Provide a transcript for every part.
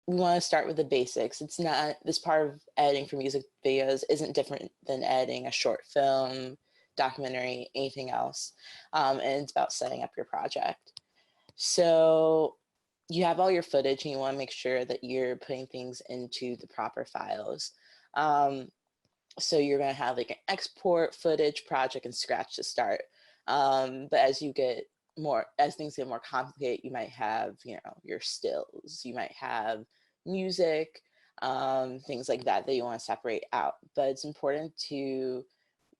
we want to start with the basics. It's not, this part of editing for music videos isn't different than editing a short film, documentary, anything else. And it's about setting up your project. So you have all your footage and you want to make sure that you're putting things into the proper files. So you're going to have like an export, footage, project, and scratch to start. But as you get as things get more complicated, you might have, your stills, you might have music, things like that you want to separate out. But it's important to,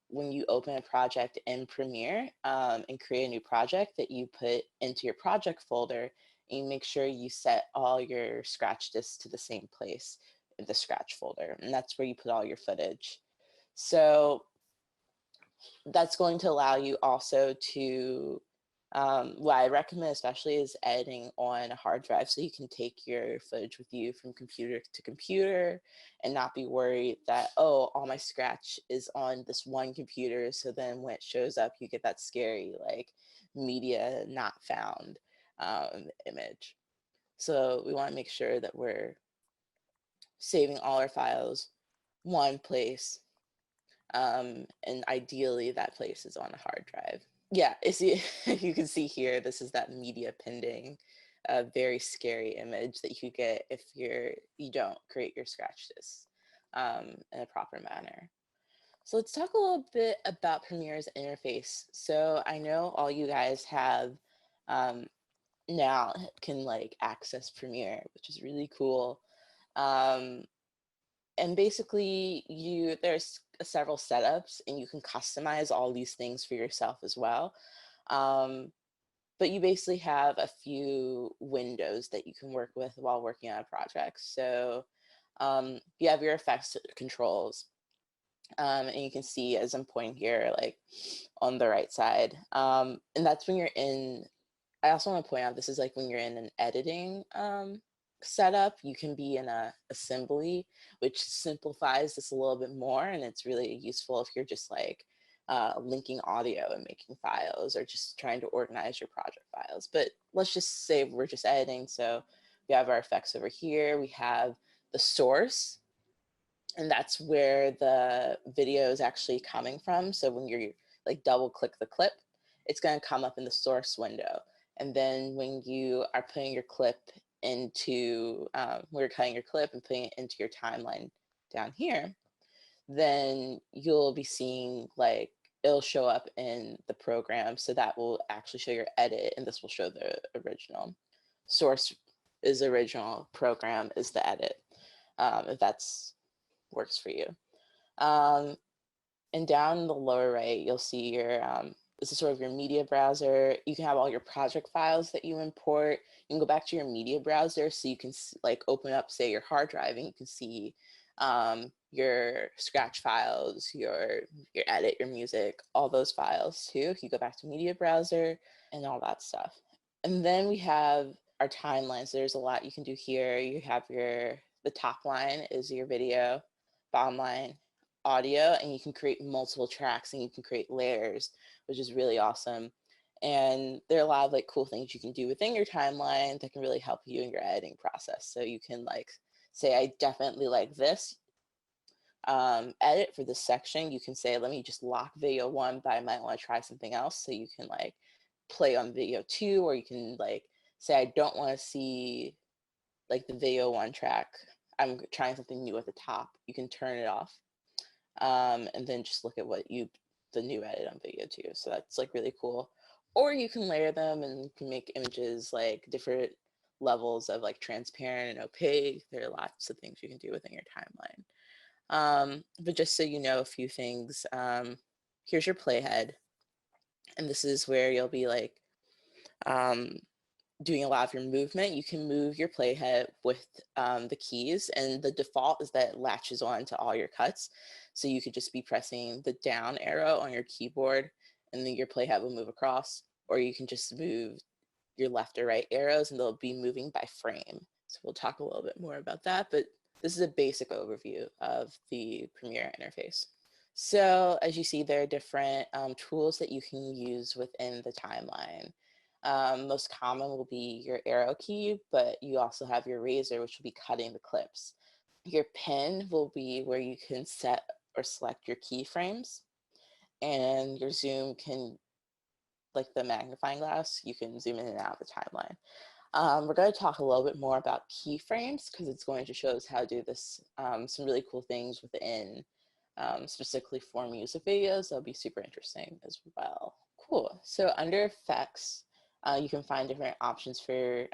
when you open a project in Premiere and create a new project, that you put into your project folder and you make sure you set all your scratch disks to the same place in the scratch folder. And that's where you put all your footage. So that's going to allow you also to, what I recommend especially is editing on a hard drive, so you can take your footage with you from computer to computer and not be worried that, oh, all my scratch is on this one computer. So then when it shows up, you get that scary like media not found image. So we want to make sure that we're saving all our files one place. And ideally that place is on a hard drive. Yeah, if you can see here, this is that media pending, a very scary image that you get if you don't create your scratch disk in a proper manner. So let's talk a little bit about Premiere's interface. So I know all you guys have now can like access Premiere, which is really cool. And basically there's several setups and you can customize all these things for yourself as well. But you basically have a few windows that you can work with while working on a project. So you have your effects controls, and you can see as I'm pointing here, like on the right side. And that's when you're in, I also want to point out, this is like when you're in an editing setup. You can be in a assembly, which simplifies this a little bit more, and it's really useful if you're just like linking audio and making files, or just trying to organize your project files. But let's just say we're just editing, so we have our effects over here. We have the source, and that's where the video is actually coming from. So when you're like double click the clip, it's going to come up in the source window. And then when you are putting your clip into, we're cutting your clip and putting it into your timeline down here, then you'll be seeing like, it'll show up in the program. So that will actually show your edit, and this will show the original. Source is original, program is the edit, if that's works for you. And down in the lower right, you'll see your, this is sort of your media browser. You can have all your project files that you import. You can go back to your media browser, so you can like open up, say, your hard drive, and you can see your scratch files, your edit, your music, all those files too. If you go back to media browser and all that stuff. And then we have our timelines. So there's a lot you can do here. You have the top line is your video, bottom line, audio, and you can create multiple tracks and you can create layers, which is really awesome. And there are a lot of like cool things you can do within your timeline that can really help you in your editing process. So you can like say, I definitely like this edit for this section. You can say, let me just lock video 1, but I might want to try something else. So you can like play on video 2, or you can like say, I don't want to see like the video 1 track. I'm trying something new at the top. You can turn it off. And then just look at the new edit on video 2. So that's like really cool. Or you can layer them and you can make images like different levels of like transparent and opaque. There are lots of things you can do within your timeline. But just so you know a few things, here's your playhead. And this is where you'll be like doing a lot of your movement. You can move your playhead with the keys, and the default is that it latches on to all your cuts. So you could just be pressing the down arrow on your keyboard and then your playhead will move across, or you can just move your left or right arrows and they'll be moving by frame. So we'll talk a little bit more about that, but this is a basic overview of the Premiere interface. So as you see, there are different tools that you can use within the timeline. Most common will be your arrow key, but you also have your razor, which will be cutting the clips. Your pen will be where you can set or select your keyframes, and your zoom can, like the magnifying glass, you can zoom in and out of the timeline. We're going to talk a little bit more about keyframes because it's going to show us how to do this, some really cool things within, specifically for music videos. That'll be super interesting as well. Cool. So under effects, you can find different options for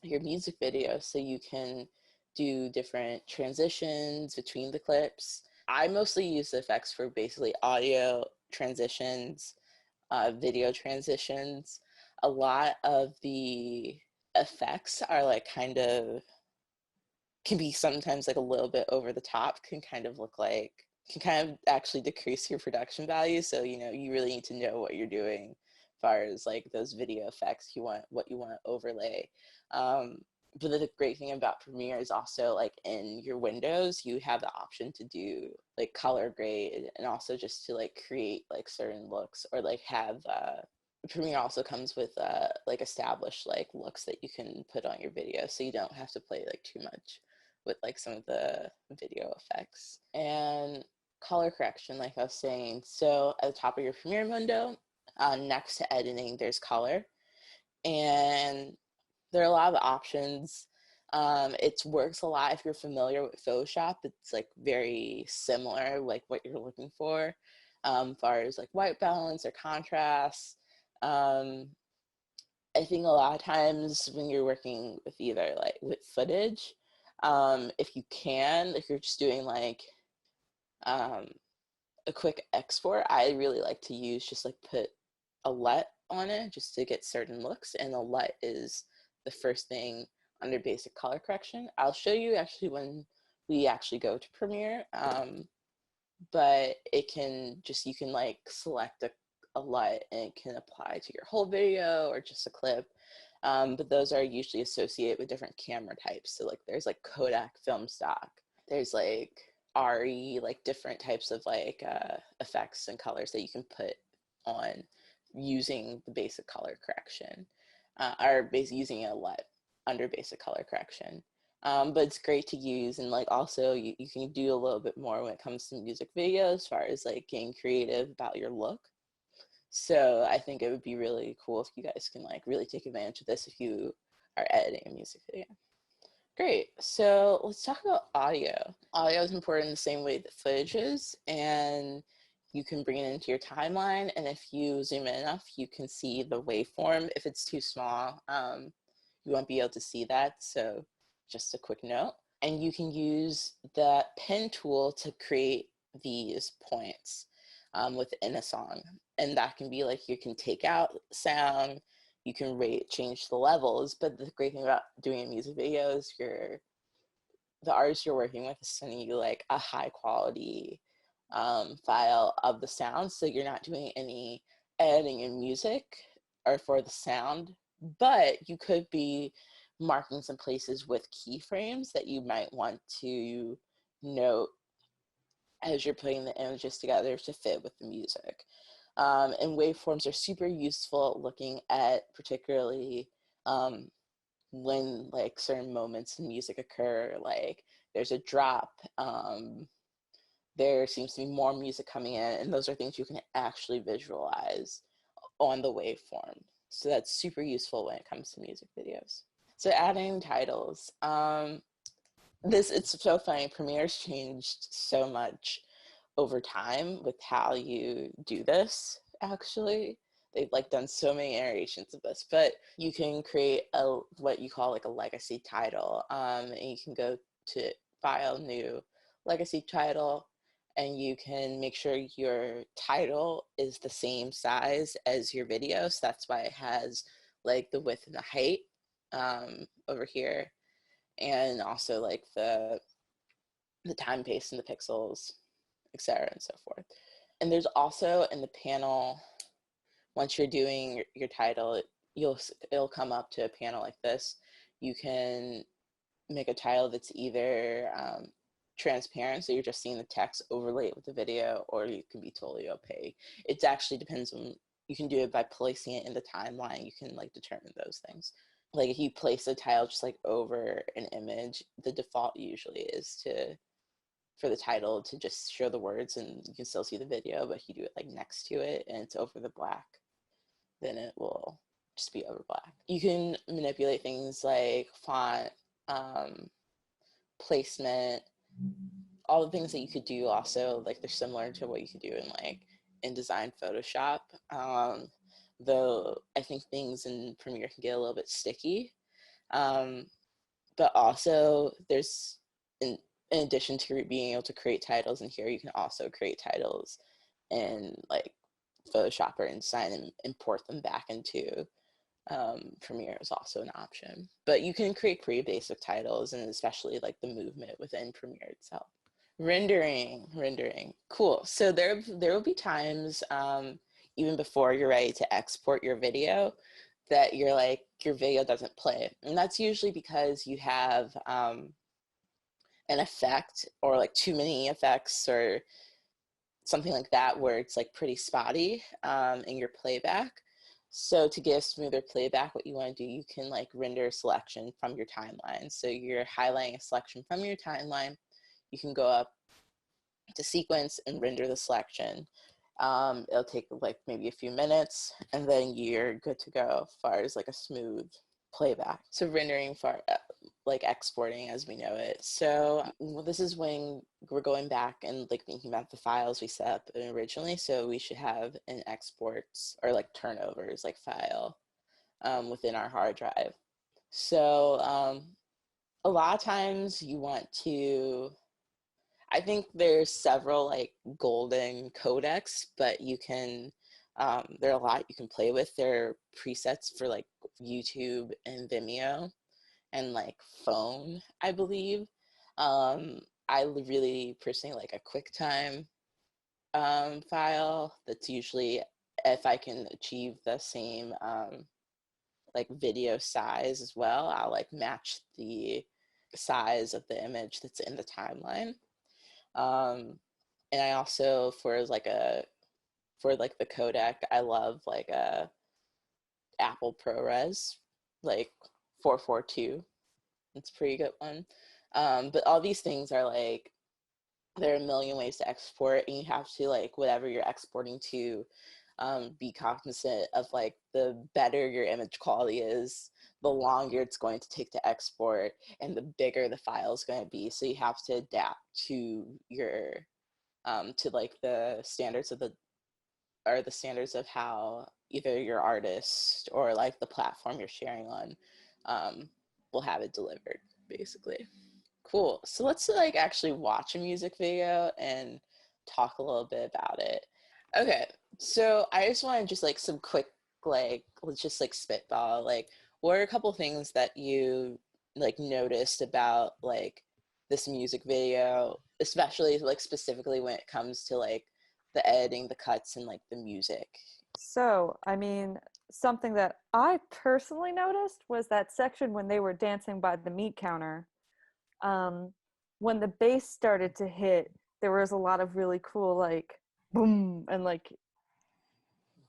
your music video. So you can do different transitions between the clips. I mostly use the effects for basically audio transitions, video transitions. A lot of the effects are like kind of, can be sometimes like a little bit over the top, can kind of look like, can kind of actually decrease your production value. So, you know, you really need to know what you're doing as far as like those video effects what you want to overlay. But the great thing about Premiere is also like in your windows, you have the option to do like color grade and also just to like create like certain looks or like have, Premiere also comes with like established like looks that you can put on your video. So you don't have to play like too much with like some of the video effects. And color correction, like I was saying. So at the top of your Premiere window, next to editing, there's color. And there are a lot of options. It works a lot if you're familiar with Photoshop. It's like very similar, like what you're looking for, as far as like white balance or contrast. I think a lot of times when you're working with either like with footage, if you can, if you're just doing like a quick export, I really like to use just like put a LUT on it just to get certain looks, and a LUT is the first thing under basic color correction. I'll show you actually when we actually go to Premiere, but it can just, you can like select a LUT and it can apply to your whole video or just a clip. But those are usually associated with different camera types. So like there's like Kodak film stock, there's like RE, like different types of like effects and colors that you can put on using the basic color correction, or basically using a LUT under basic color correction. But it's great to use, and like also you can do a little bit more when it comes to music videos as far as like getting creative about your look. So I think it would be really cool if you guys can like really take advantage of this if you are editing a music video. Great, so let's talk about audio. Audio is important in the same way that footage is, and you can bring it into your timeline, and if you zoom in enough, you can see the waveform. If it's too small, you won't be able to see that, so just a quick note. And you can use the pen tool to create these points within a song, and that can be like, you can take out sound, you can change the levels, but the great thing about doing a music video is the artist you're working with is sending you like a high quality file of the sound, so you're not doing any editing in music or for the sound, but you could be marking some places with keyframes that you might want to note as you're putting the images together to fit with the music. And waveforms are super useful looking at particularly when like certain moments in music occur, like there's a drop, there seems to be more music coming in, and those are things you can actually visualize on the waveform. So that's super useful when it comes to music videos. So adding titles. It's so funny, Premiere's changed so much over time with how you do this, actually. They've like done so many iterations of this, but you can create what you call like a legacy title, and you can go to File, New, Legacy Title, and you can make sure your title is the same size as your video. So that's why it has like the width and the height over here, and also like the time, pace, and the pixels, etc. and so forth. And there's also in the panel, once you're doing your title, it'll come up to a panel like this. You can make a title that's either transparent, so you're just seeing the text overlaid with the video, or you can be totally opaque. It actually depends on you can do it by placing it in the timeline. You can like determine those things. Like if you place a title just like over an image, the default usually is for the title to just show the words and you can still see the video, but if you do it like next to it and it's over the black, then it will just be over black. You can manipulate things like font, placement, all the things that you could do also, like they're similar to what you could do in like InDesign Photoshop. Though I think things in Premiere can get a little bit sticky. But also there's, in addition to being able to create titles in here, you can also create titles in like Photoshop or InDesign and import them back into Premiere is also an option. But you can create pretty basic titles, and especially like the movement within Premiere itself. Rendering. Cool. So there will be times, even before you're ready to export your video, that you're like, your video doesn't play. And that's usually because you have an effect or like too many effects or something like that where it's like pretty spotty in your playback. So to get a smoother playback, what you want to do, you can like render a selection from your timeline. So you're highlighting a selection from your timeline. You can go up to sequence and render the selection. It'll take like maybe a few minutes, and then you're good to go as far as like a smooth playback. So rendering for like exporting as we know it. So this is when we're going back and like thinking about the files we set up originally. So we should have an exports or like turnovers like file within our hard drive. So a lot of times you want to, I think there's several like golden codecs, but you can, there are a lot you can play with. There are presets for like YouTube and Vimeo and like phone, I believe. I really personally like a QuickTime file that's usually, if I can achieve the same like video size as well, I'll like match the size of the image that's in the timeline. And I also, for like the codec, I love like a Apple ProRes, like 442. It's a pretty good one. But all these things are like, there are a million ways to export, and you have to like, whatever you're exporting to, be cognizant of like the better your image quality is, the longer it's going to take to export and the bigger the file is going to be. So you have to adapt to your to like the standards of the standards of how either your artist or like the platform you're sharing on will have it delivered, basically. Cool. So let's like actually watch a music video and talk a little bit about it. Okay, so I just want to just like some quick, like, let's just like spitball, like what are a couple things that you like noticed about like this music video, especially like specifically when it comes to like the editing, the cuts, and like the music? So, I mean, something that I personally noticed was that section when they were dancing by the meat counter. Um, when the bass started to hit, there was a lot of really cool, like, boom, and like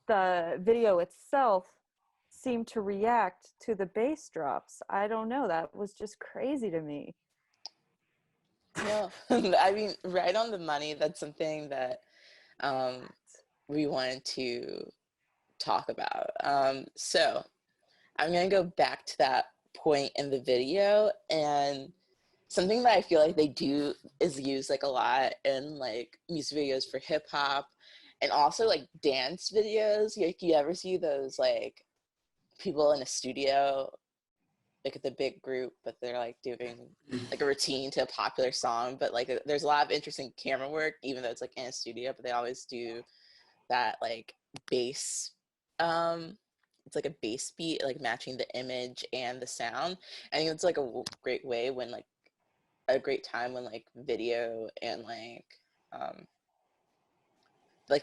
the video itself seemed to react to the bass drops. I don't know, that was just crazy to me. No, I mean, right on the money. That's something that we wanted to talk about. So I'm going to go back to that point in the video, and something that I feel like they do is use like a lot in like music videos for hip hop and also like dance videos. Like you ever see those like people in a studio, like the big group, but they're like doing like a routine to a popular song, but like there's a lot of interesting camera work, even though it's like in a studio, but they always do that like bass, it's like a bass beat, like matching the image and the sound. I think it's like a great way when like a great time when like video and like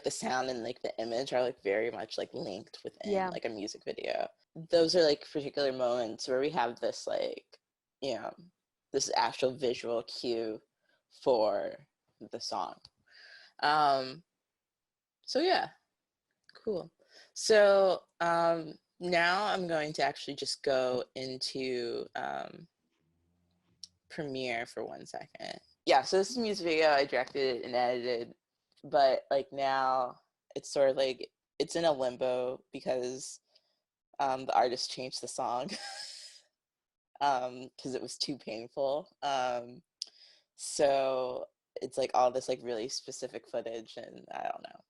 the sound and like the image are like very much like linked within Yeah. like a music video. Those are like particular moments where we have this like, you know, this actual visual cue for the song. So yeah, cool. So now I'm going to actually just go into Premiere for 1 second. Yeah, so this is a music video I directed and edited, but like now it's sort of like it's in a limbo because the artist changed the song because it was too painful. So it's like all this like really specific footage, and I don't know.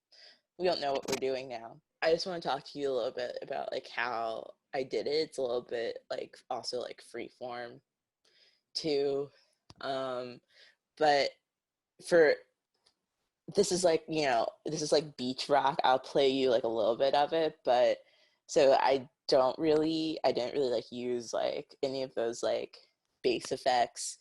We don't know what we're doing now. I just want to talk to you a little bit about like how I did it. It's a little bit like also like free form too. But for this is like, this is like beach rock. I'll play you like a little bit of it, but so I didn't really like use like any of those like bass effects,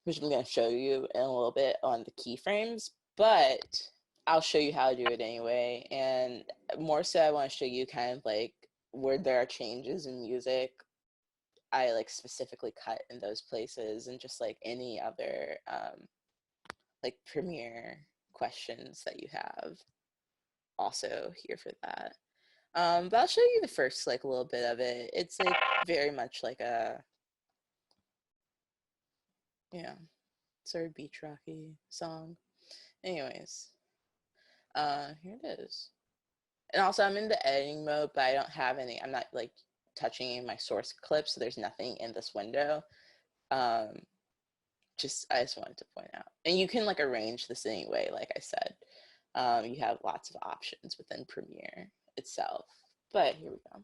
which I'm going to show you in a little bit on the keyframes, but I'll show you how to do it anyway. And more so, I want to show you kind of like where there are changes in music. I like specifically cut in those places, and just like any other like Premiere questions that you have, also here for that. But I'll show you the first like a little bit of it. It's like very much like a, yeah, sort of beach rocky song. Anyways, here it is. And also I'm in the editing mode, but I don't have any, I'm not like touching any of my source clips, so there's nothing in this window. I just wanted to point out. And you can like arrange this anyway, like I said. You have lots of options within Premiere itself. But here we go.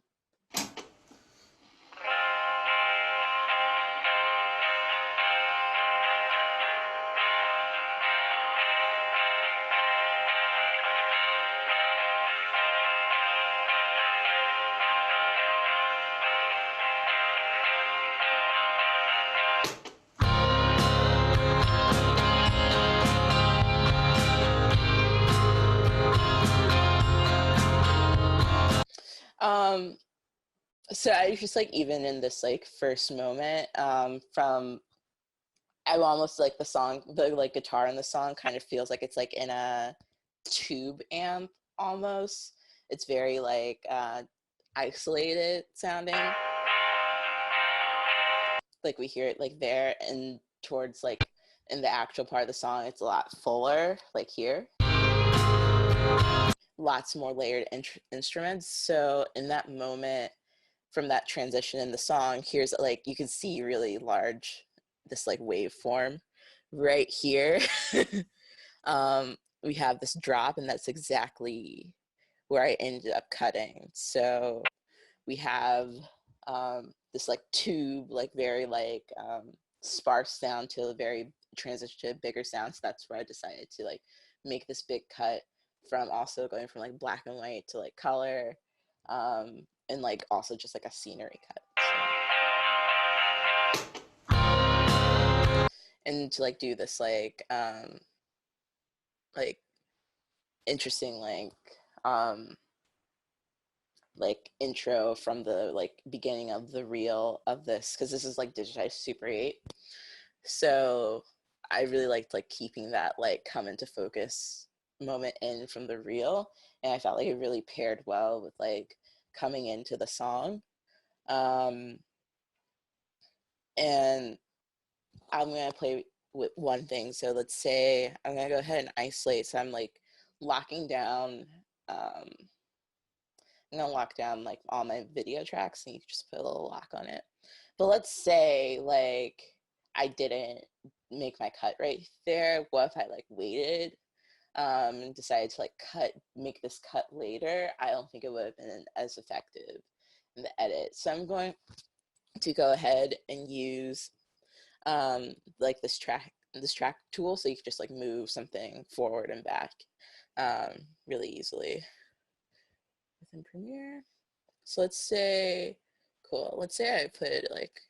So I just like, even in this like first moment, from I almost like the song, the like guitar in the song kind of feels like it's like in a tube amp almost. It's very like isolated sounding. Like we hear it like there, and towards like in the actual part of the song, it's a lot fuller, like here. Lots more layered instruments. So in that moment, from that transition in the song, here's like, you can see really large, this like waveform right here. We have this drop, and that's exactly where I ended up cutting. So we have this like tube, like very like sparse sound to a very transition to a bigger sound. So that's where I decided to like make this big cut, from also going from like black and white to like color, and like also just like a scenery cut. So. And to like do this like interesting like intro from the like beginning of the reel of this, because this is like digitized Super 8. So I really liked like keeping that like come into focus moment in from the reel, and I felt like it really paired well with like coming into the song. And I'm gonna play with one thing. So let's say I'm gonna go ahead and isolate. So I'm like locking down. I'm gonna lock down like all my video tracks, and you can just put a little lock on it. But let's say like I didn't make my cut right there. What if I like waited and decided to like make this cut later? I don't think it would have been as effective in the edit. So I'm going to go ahead and use like this track tool, so you can just like move something forward and back really easily within Premiere. So let's say, cool, let's say I put it like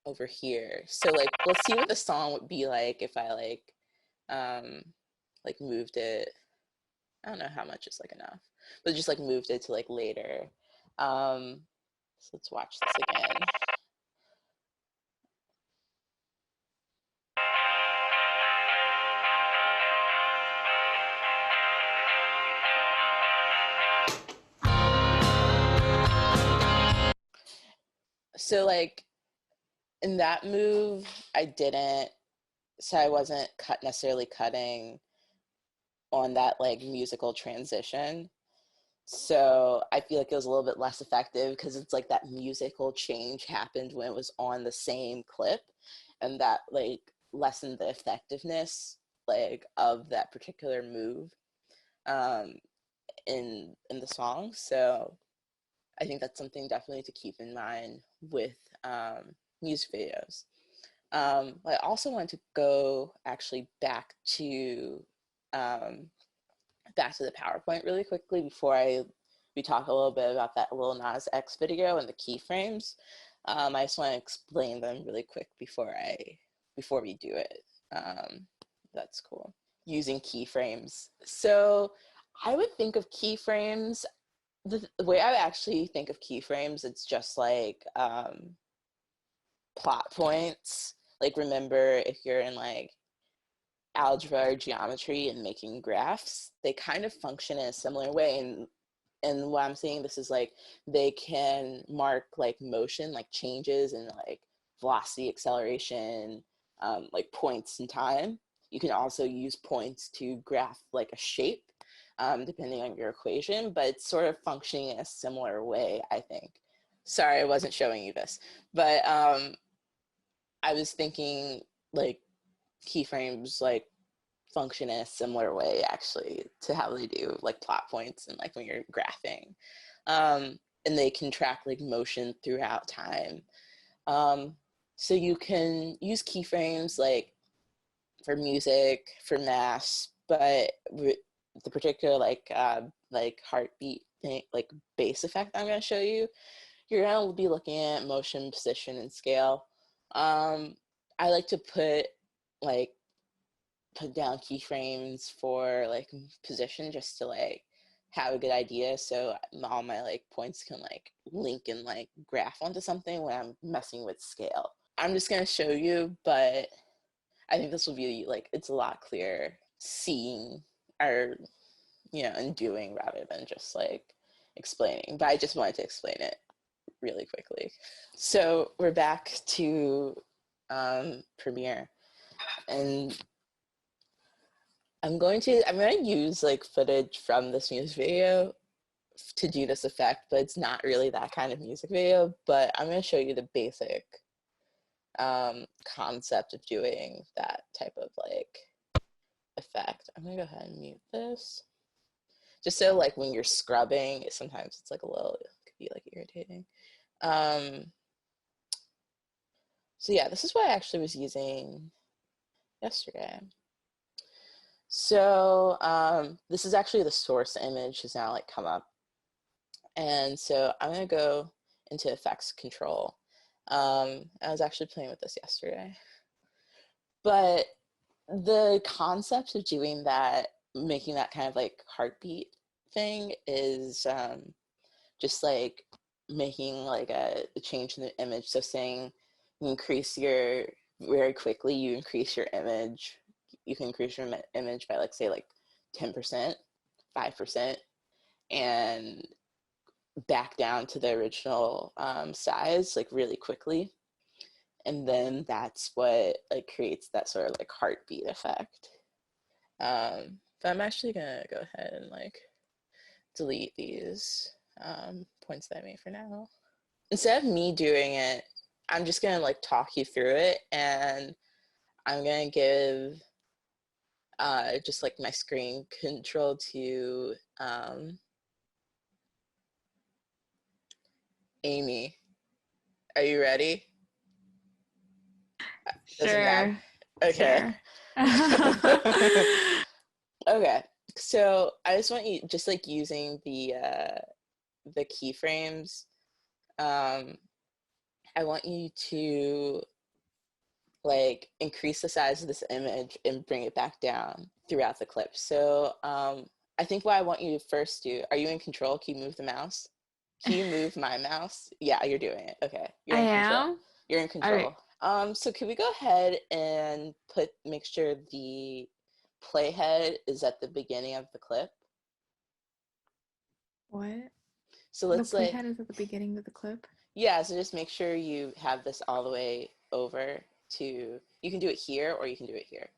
over here. So like, let's see what the song would be like if I like moved it. I don't know how much is like enough, but just like moved it to like later. So let's watch this again. So like in that move, I wasn't necessarily cutting on that like musical transition. So I feel like it was a little bit less effective because it's like that musical change happened when it was on the same clip, and that like lessened the effectiveness like of that particular move um, in the song. So I think that's something definitely to keep in mind with music videos. I also want to go actually um, back to the PowerPoint really quickly before we talk a little bit about that Lil Nas X video and the keyframes. I just want to explain them really quick before we do it. That's cool. Using keyframes. So I would think of keyframes. The way I actually think of keyframes, it's just like plot points. Like remember if you're in like algebra or geometry and making graphs, they kind of function in a similar way. And what I'm saying this is like they can mark like motion, like changes in like velocity, acceleration, like points in time. You can also use points to graph like a shape, depending on your equation, but it's sort of functioning in a similar way, I think. Sorry, I wasn't showing you this, but I was thinking like keyframes like function in a similar way actually to how they do like plot points and like when you're graphing, and they can track like motion throughout time. So you can use keyframes like for music, for mass, but the particular like heartbeat thing, like bass effect I'm going to show you, you're going to be looking at motion, position, and scale. I like to like put down keyframes for like position just to like have a good idea, so all my like points can like link and like graph onto something when I'm messing with scale. I'm just going to show you, but I think this will be like it's a lot clearer seeing or and doing rather than just like explaining, but I just wanted to explain it really quickly. So we're back to Premiere, and I'm going to use like footage from this music video to do this effect, but it's not really that kind of music video. But I'm going to show you the basic concept of doing that type of like effect. I'm going to go ahead and mute this. Just so like when you're scrubbing, sometimes it's like it could be like irritating. So yeah, this is what I actually was using yesterday. So this is actually the source image has now like come up. And so I'm gonna go into effects control. I was actually playing with this yesterday. But the concept of doing that, making that kind of like heartbeat thing is just like making like a change in the image. So saying you increase your, very quickly, you increase your image. You can increase your image by like say like 10%, 5%, and back down to the original size like really quickly. And then that's what like creates that sort of like heartbeat effect. But I'm actually gonna go ahead and like delete these points that I made for now. Instead of me doing it, I'm just gonna like talk you through it, and I'm gonna give just like my screen control to Amy. Are you ready? Doesn't matter. Sure. Okay. Sure. Okay. So I just want you just like using the keyframes. I want you to like increase the size of this image and bring it back down throughout the clip. So I think what I want you to first do, are you in control? Can you move the mouse? Can you move my mouse? Yeah, you're doing it. Okay, you're I in control. am. You're in All right. control. So can we go ahead and make sure the playhead is at the beginning of the clip? What? So The let's like, playhead is at the beginning of the clip. Yeah, so just make sure you have this all the way over to, you can do it here or you can do it here.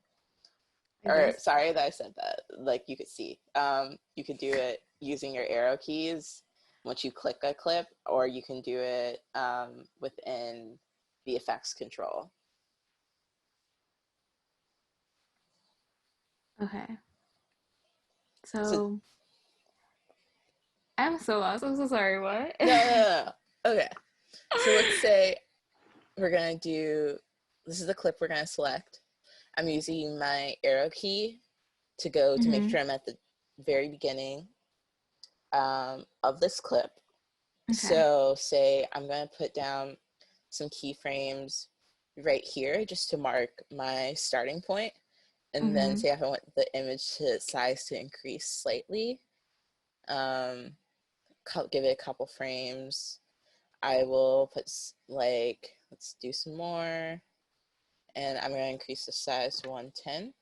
Like Or this? sorry that I said that, like you could see. You could do it using your arrow keys once you click a clip, or you can do it within the effects control. Okay. So So I'm so lost. I'm so sorry. What? no. Okay. So let's say we're gonna do, this is the clip we're gonna select. I'm using my arrow key to go to make Mm-hmm. sure I'm at the very beginning of this clip. Okay. So say I'm going to put down some keyframes right here just to mark my starting point. And then Mm-hmm. say if I want the image size to increase slightly, um, give it a couple frames. I will put like, let's do some more. And I'm going to increase the size to 110.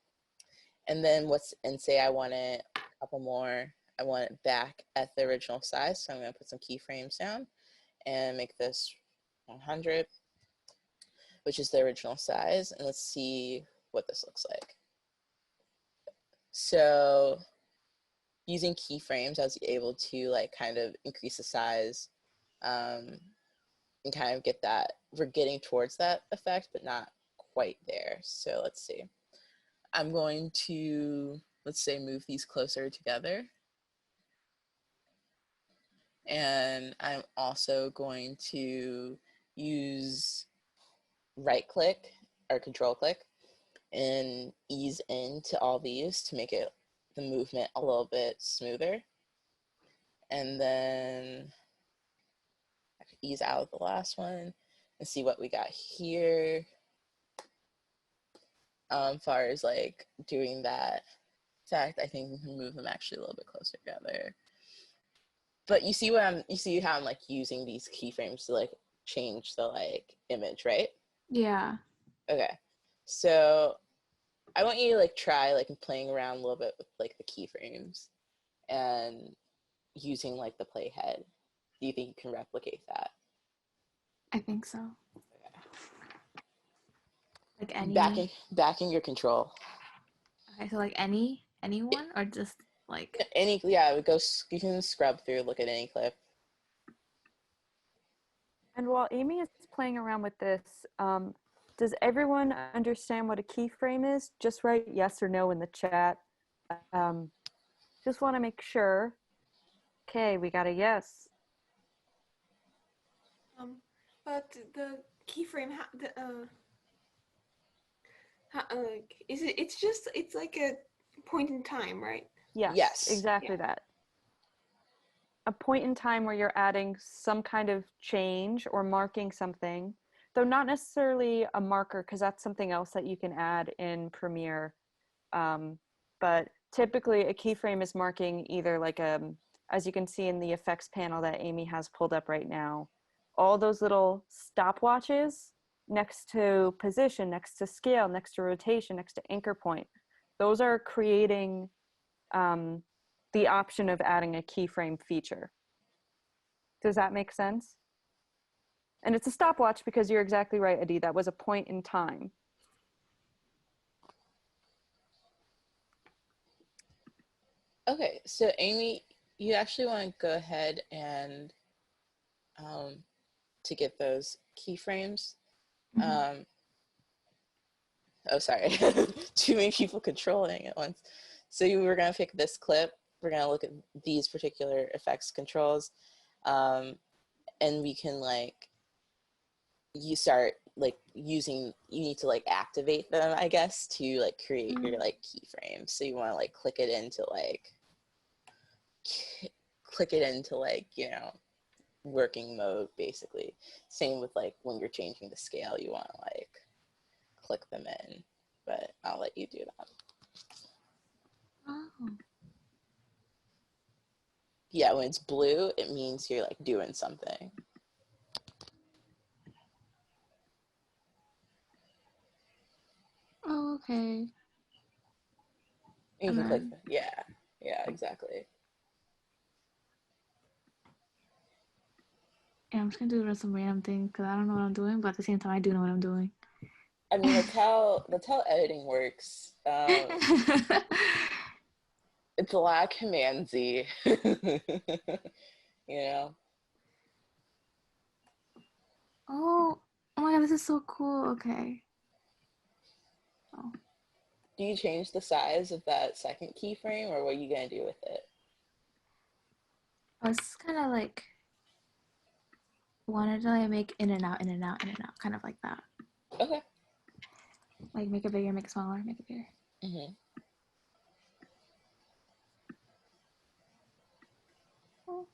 And then and say I want it a couple more. I want it back at the original size. So I'm going to put some keyframes down and make this 100, which is the original size. And let's see what this looks like. So using keyframes, I was able to like kind of increase the size and kind of get that, we're getting towards that effect, but not quite there. So let's see. I'm going to, let's say, move these closer together. And I'm also going to use right click or control click and ease into all these to make it the movement a little bit smoother. And then ease out of the last one and see what we got here. Far as like doing that effect, I think we can move them actually a little bit closer together. But you see you see how I'm like using these keyframes to like change the like image, right? Yeah. Okay. So I want you to like try like playing around a little bit with like the keyframes and using like the playhead. Do you think you can replicate that? I think so. Okay. Like any. Back in your control. Okay. So like anyone or just like. Any, yeah, go. You can scrub through, look at any clip. And while Amy is playing around with this, does everyone understand what a keyframe is? Just write yes or no in the chat. Um, just want to make sure. Okay, we got a yes. But the keyframe, is it? It's like a point in time, right? Yes, Yes. exactly that. A point in time where you're adding some kind of change or marking something, though not necessarily a marker, because that's something else that you can add in Premiere. But typically a keyframe is marking either like as you can see in the effects panel that Amy has pulled up right now, all those little stopwatches next to position, next to scale, next to rotation, next to anchor point. Those are creating the option of adding a keyframe feature. Does that make sense? And it's a stopwatch because you're exactly right, Adi. That was a point in time. Okay, so Amy, you actually want to go ahead and to get those keyframes. Mm-hmm. Oh, sorry, too many people controlling at once. So we're gonna pick this clip. We're gonna look at these particular effects controls, and we can like you start like using. You need to like activate them, I guess, to like create your like keyframes. So you want to like click it into like working mode basically. Same with like when you're changing the scale, you want to like click them in, but I'll let you do that. Oh. Yeah, when it's blue, it means you're like doing something. Oh, okay. You And can click, then yeah, exactly. yeah, I'm just gonna do some random thing because I don't know what I'm doing, but at the same time, I do know what I'm doing. I mean, that's how editing works. It's a lot of command Z. You know? Oh my god, this is so cool. Okay. Oh. Do you change the size of that second keyframe, or what are you gonna do with it? I was kind of like wanted to like make in and out, in and out, in and out, kind of like that. Okay. Like make it bigger, make it smaller, make it bigger. Mm-hmm. Oh.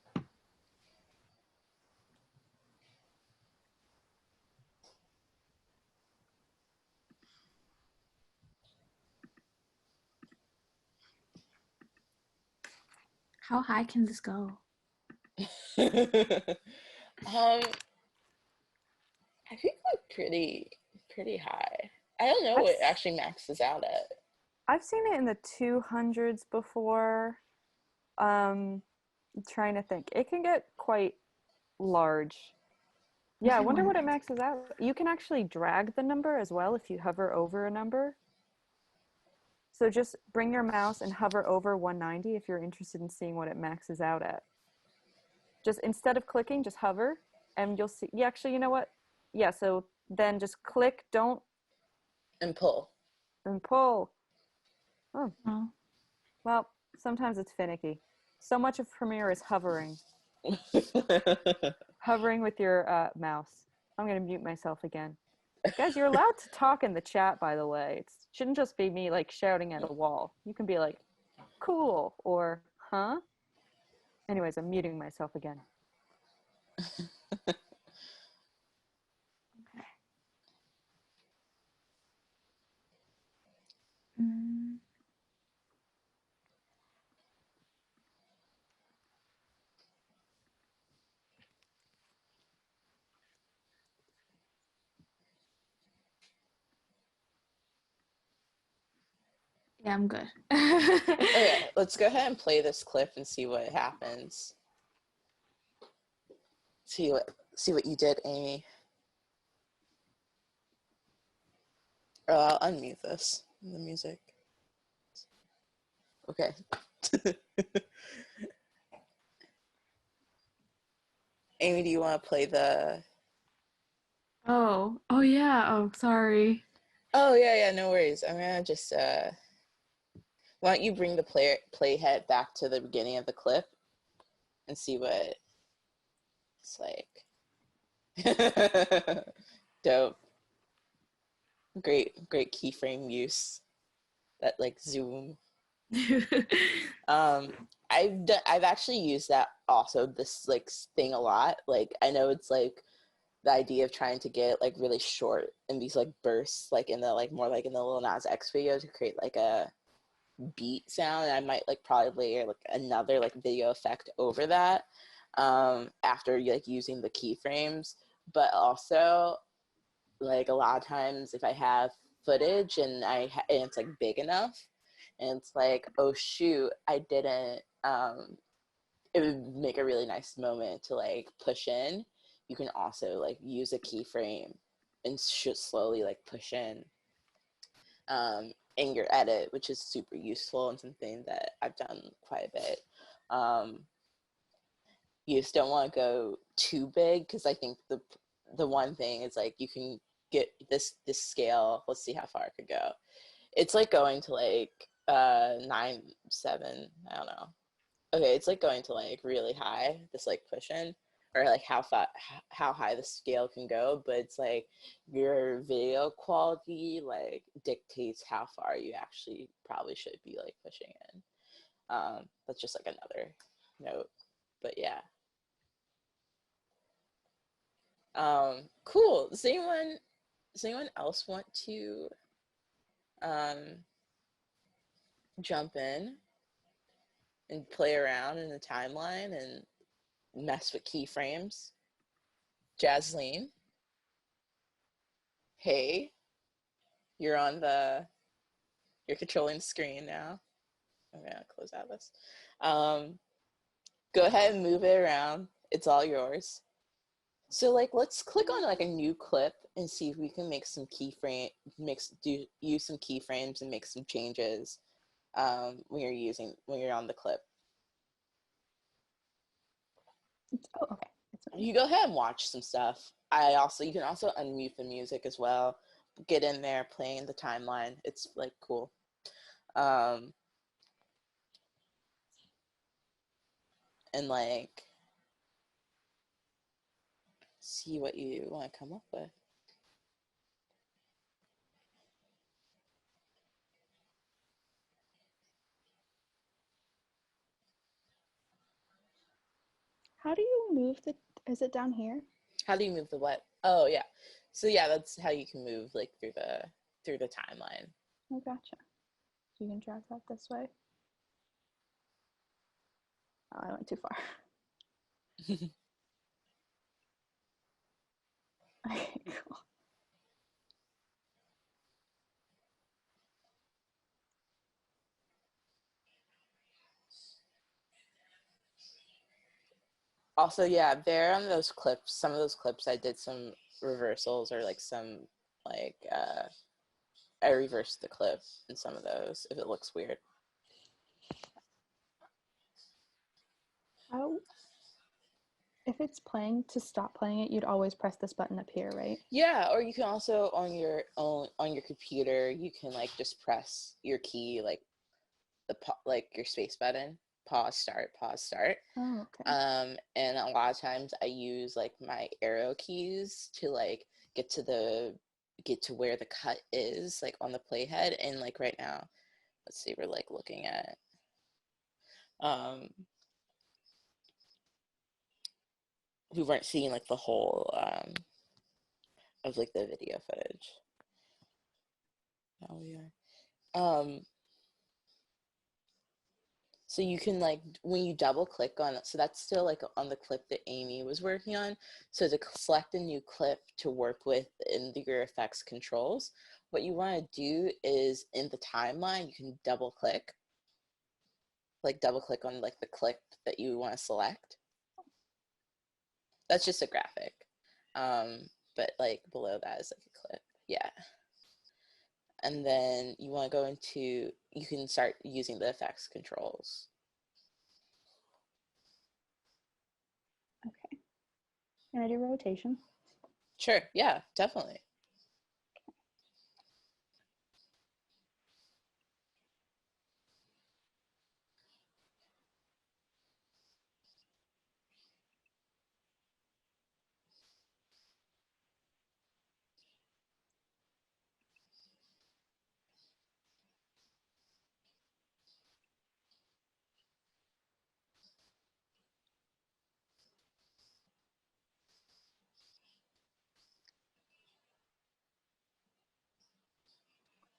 How high can this go? I think like pretty high. I don't know what it actually maxes out at. I've seen it in the 200s before. I'm trying to think. It can get quite large. Yeah, I wonder what it maxes out. You can actually drag the number as well if you hover over a number. So just bring your mouse and hover over 190 if you're interested in seeing what it maxes out at. Just instead of clicking, just hover and you'll see. Yeah, actually, you know what? Yeah, so then just click, don't, And pull. and pull. Oh, Oh. well, sometimes it's finicky. So much of Premiere is hovering. Hovering with your mouse. I'm going to mute myself again. Guys, you're allowed to talk in the chat, by the way. It shouldn't just be me like shouting at a wall. You can be like, cool, or huh? Anyways, I'm muting myself again. Okay. Mm. Yeah, I'm good. Okay, let's go ahead and play this clip and see what happens. See what you did, Amy. Oh, I'll unmute this. The music. Okay. Amy, do you want to play the? Oh yeah. Oh, sorry. Oh yeah, no worries. I'm gonna just why don't you bring the playhead back to the beginning of the clip and see what it's like. Dope. Great keyframe use. That like zoom. I've actually used that also, this like thing, a lot. Like I know it's like the idea of trying to get like really short in these like bursts, like in the like more like in the Lil Nas X video, to create like a beat sound. And I might like probably layer like another like video effect over that after like using the keyframes. But also, like a lot of times if I have footage and and it's like big enough and it's like, oh shoot, I didn't it would make a really nice moment to like push in. You can also like use a keyframe and slowly like push in your edit, which is super useful and something that I've done quite a bit. You just don't want to go too big, because I think the one thing is like you can get this scale. Let's see how far it could go. It's like going to like 9/7. I don't know. Okay, it's like going to like really high, this like push in, or like how high the scale can go. But it's like your video quality like dictates how far you actually probably should be like pushing in. That's just like another note. But yeah. Cool. Does anyone else want to jump in and play around in the timeline and mess with keyframes? Jasleen, hey, you're controlling the screen now. I'm gonna close out this. Go ahead and move it around. It's all yours. So like let's click on like a new clip and see if we can make some use some keyframes and make some changes when you're on the clip. Oh, okay. You go ahead and watch some stuff. You can also unmute the music as well. Get in there, playing the timeline. It's like cool. And like see what you want to come up with. How do you move is it down here? How do you move the what? Oh yeah. So yeah, that's how you can move like through the timeline. Oh, gotcha. So you can drag that this way. Oh, I went too far. Okay, cool. Also, yeah, there on those clips, some of those clips I did some reversals or like some like I reversed the clip in some of those if it looks weird. How, if it's playing, to stop playing it, you'd always press this button up here, right? Yeah, or you can also on your computer, you can like just press your key like like your space button, pause, start, pause, start. Oh, okay. And a lot of times I use like my arrow keys to like get to where the cut is like on the playhead. And like right now, let's see, we're like looking at we weren't seeing like the whole of like the video footage. Now we are. So you can like, when you double click on it, so that's still like on the clip that Amy was working on. So to select a new clip to work with in your effects controls, what you want to do is in the timeline, you can double click on like the clip that you want to select. That's just a graphic. But like below that is like a clip. Yeah. And then you want to go into, you can start using the effects controls. Okay. Can I do rotation? Sure, yeah, definitely.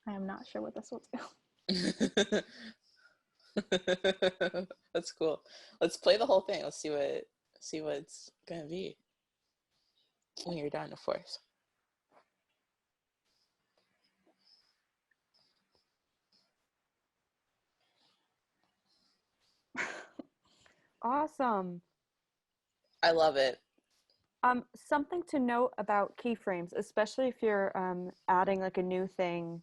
I am not sure what this will do. That's cool. Let's play the whole thing. Let's see what it's gonna be when you're done, of course. Awesome. I love it. Something to note about keyframes, especially if you're adding like a new thing.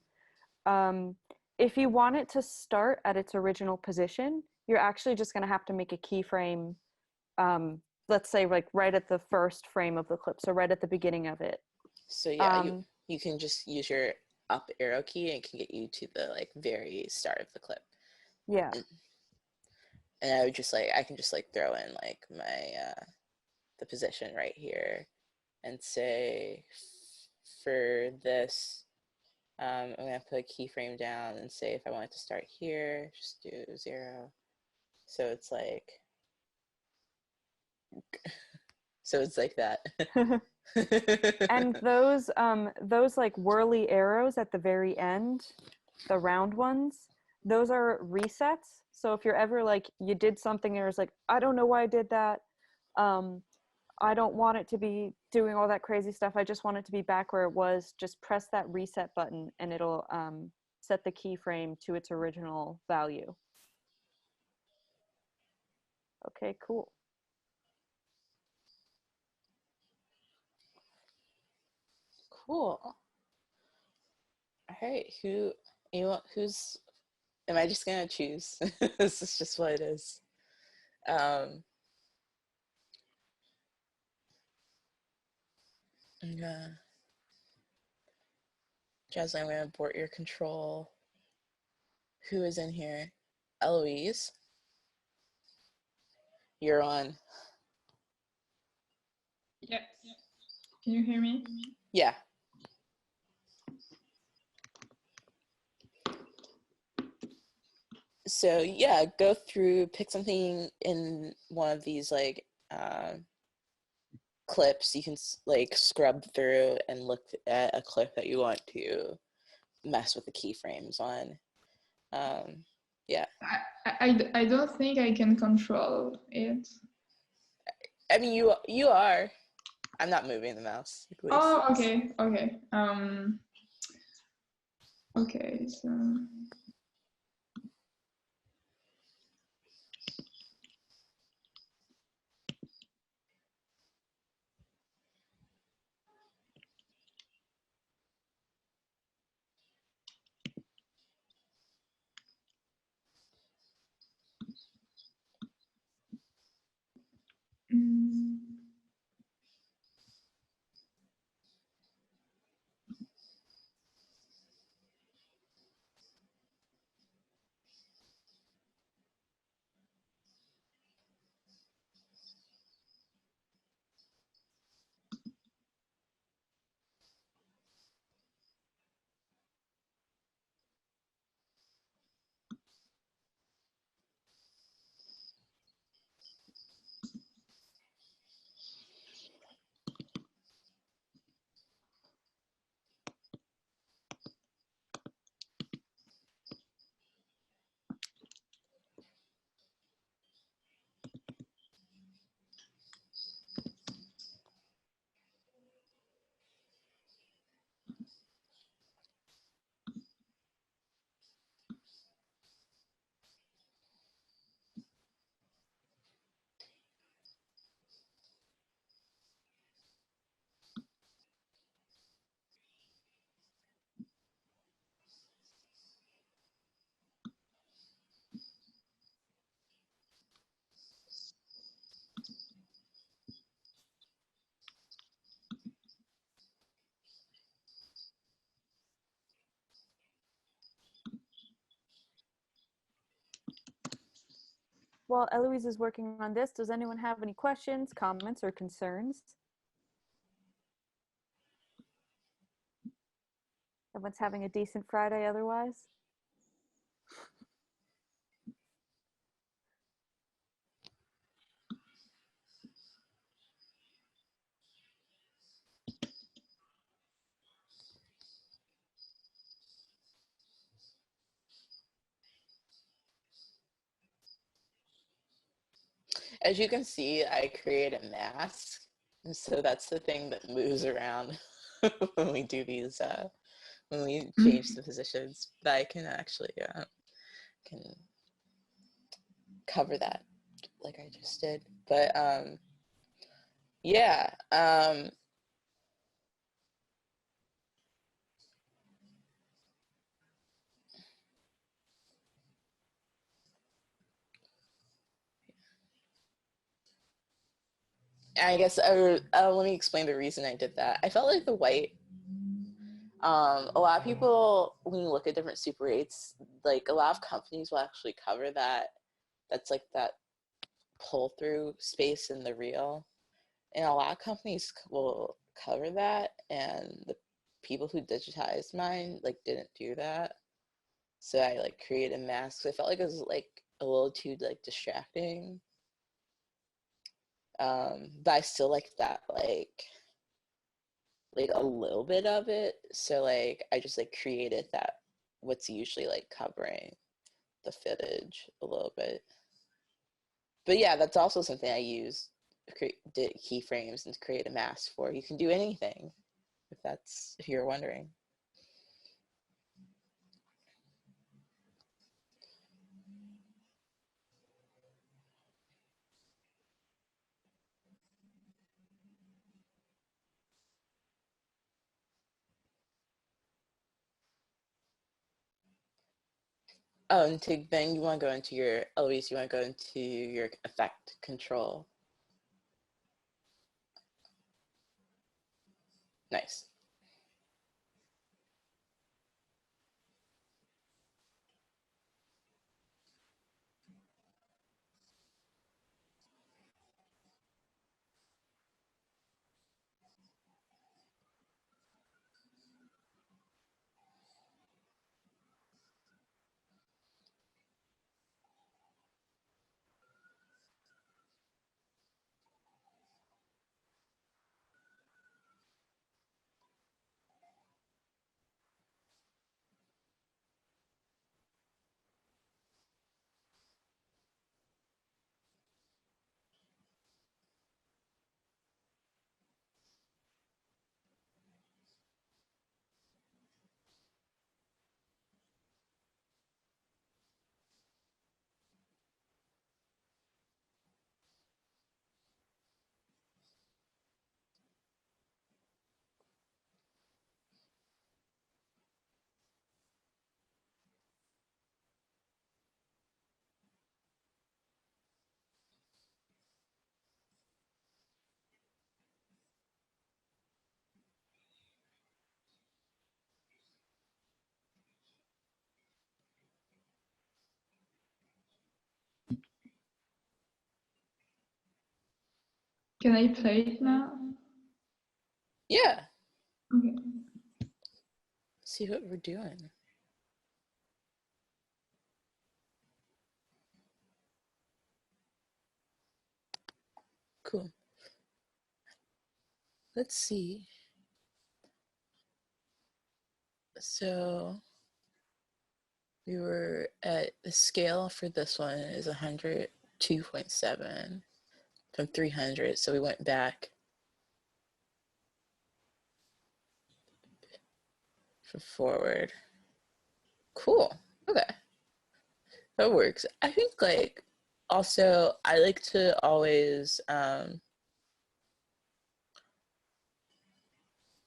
If you want it to start at its original position, you're actually just going to have to make a keyframe, let's say like right at the first frame of the clip, so right at the beginning of it. So yeah, you can just use your up arrow key and it can get you to the like very start of the clip. Yeah. And I can just like throw in like my the position right here and say for this I'm gonna put a keyframe down and say if I want it to start here, just do 0. So it's like that. And those like whirly arrows at the very end, the round ones, those are resets. So if you're ever like you did something and it's like, I don't know why I did that. I don't want it to be doing all that crazy stuff. I just want it to be back where it was. Just press that reset button and it'll set the keyframe to its original value. Okay, cool. Cool. All right. Who's, am I just gonna choose? This is just what it is. Yeah. Jasmine, I'm gonna abort your control. Who is in here? Eloise, you're on. Yes. Can you hear me? Yeah. So yeah, go through, pick something in one of these like clips. You can like scrub through and look at a clip that you want to mess with the keyframes on. Yeah. I don't think I can control it. I mean, you are. I'm not moving the mouse. Please. Oh, okay, okay. Okay, so. While Eloise is working on this, does anyone have any questions, comments, or concerns? Everyone's having a decent Friday otherwise? As you can see, I create a mask, and so that's the thing that moves around when we do these, when we change the positions. But I can actually can cover that like I just did. But yeah, I guess let me explain the reason I did that. I felt like the white. A lot of people, when you look at different Super 8s, like a lot of companies will actually cover that. That's like that pull through space in the reel, and a lot of companies will cover that. And the people who digitized mine like didn't do that, so I like created a mask. So I felt like it was like a little too like distracting. But I still like that like a little bit of it. So like I just like created that what's usually like covering the footage a little bit. But yeah, that's also something I use did keyframes and create a mask for. You can do anything if you're wondering. Oh, and then you want to go into your, Eloise, you want to go into your effect control. Nice. Can I play it now? Yeah. Okay. See what we're doing. Cool. Let's see. So we were at the scale for this one is 102.7 from 300. So we went back for forward. Cool. Okay. That works. I think like also I like to always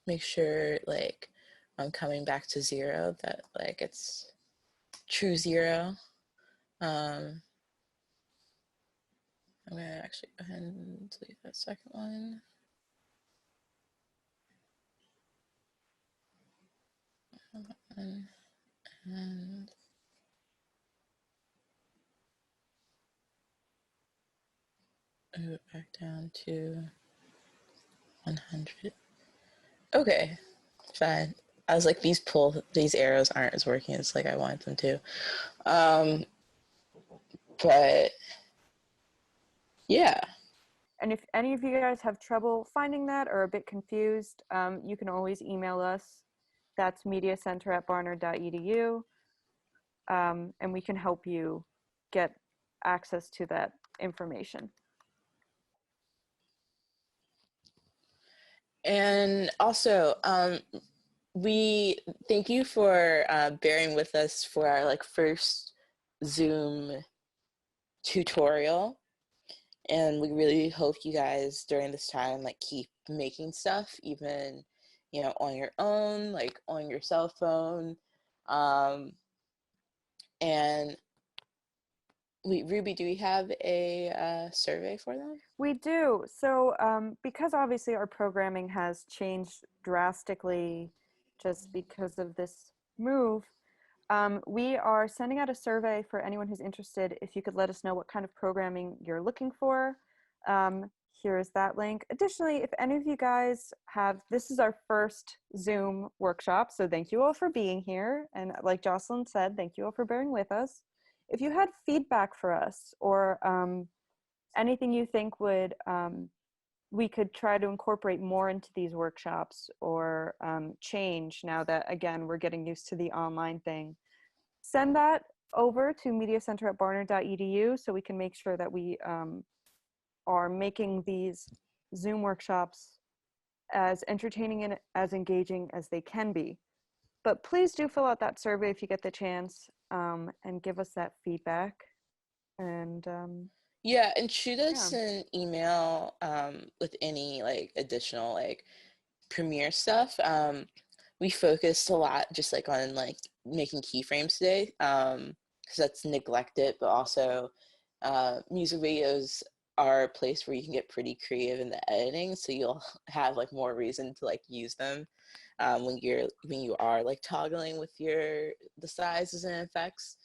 make sure like I'm coming back to zero, that like it's true zero. I'm gonna actually go ahead and delete that second one. And move it back down to 100. Okay, fine. I was like, these arrows aren't as working as like I want them to. But yeah. And if any of you guys have trouble finding that or a bit confused, you can always email us. That's mediacenter@barnard.edu. And we can help you get access to that information. And also, we thank you for bearing with us for our like first Zoom tutorial. And we really hope you guys during this time like keep making stuff, even on your own, like on your cell phone. And Ruby, do we have a survey for them? We do. So because obviously our programming has changed drastically just because of this move, we are sending out a survey for anyone who's interested. If you could let us know what kind of programming you're looking for, here is that link. Additionally, if any of you guys this is our first Zoom workshop, so thank you all for being here. And like Jocelyn said, thank you all for bearing with us. If you had feedback for us or anything you think would we could try to incorporate more into these workshops or change now that, again, we're getting used to the online thing, send that over to mediacenter@barnard.edu so we can make sure that we are making these Zoom workshops as entertaining and as engaging as they can be. But please do fill out that survey if you get the chance and give us that feedback. And yeah, and shoot us an email with any like additional like Premiere stuff. We focused a lot just like on like making keyframes today. because that's neglected, but also music videos are a place where you can get pretty creative in the editing, so you'll have like more reason to like use them when you are like toggling with the sizes and effects.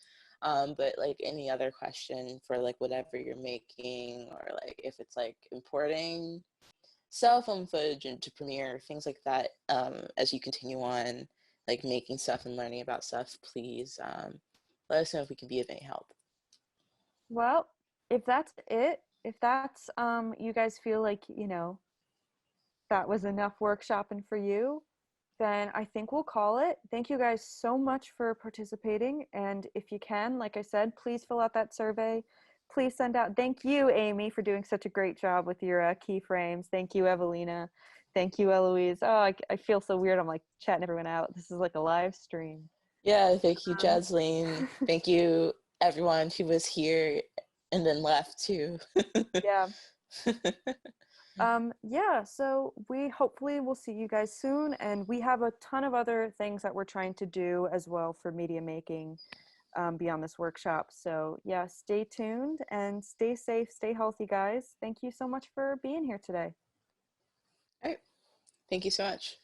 But like any other question for like whatever you're making, or like if it's like importing cell phone footage into Premiere, things like that, as you continue on like making stuff and learning about stuff, please let us know if we can be of any help. Well, if that's it, if that's you guys feel like, that was enough workshopping for you, then I think we'll call it. Thank you guys so much for participating. And if you can, like I said, please fill out that survey. Please send out. Thank you, Amy, for doing such a great job with your keyframes. Thank you, Evelina. Thank you, Eloise. Oh, I feel so weird. I'm like chatting everyone out. This is like a live stream. Yeah, thank you, Jasleen. Thank you, everyone who was here and then left too. Yeah. Yeah, so we hopefully will see you guys soon, and we have a ton of other things that we're trying to do as well for media making beyond this workshop. So yeah, stay tuned and stay safe, stay healthy, guys. Thank you so much for being here today. All right. Thank you so much.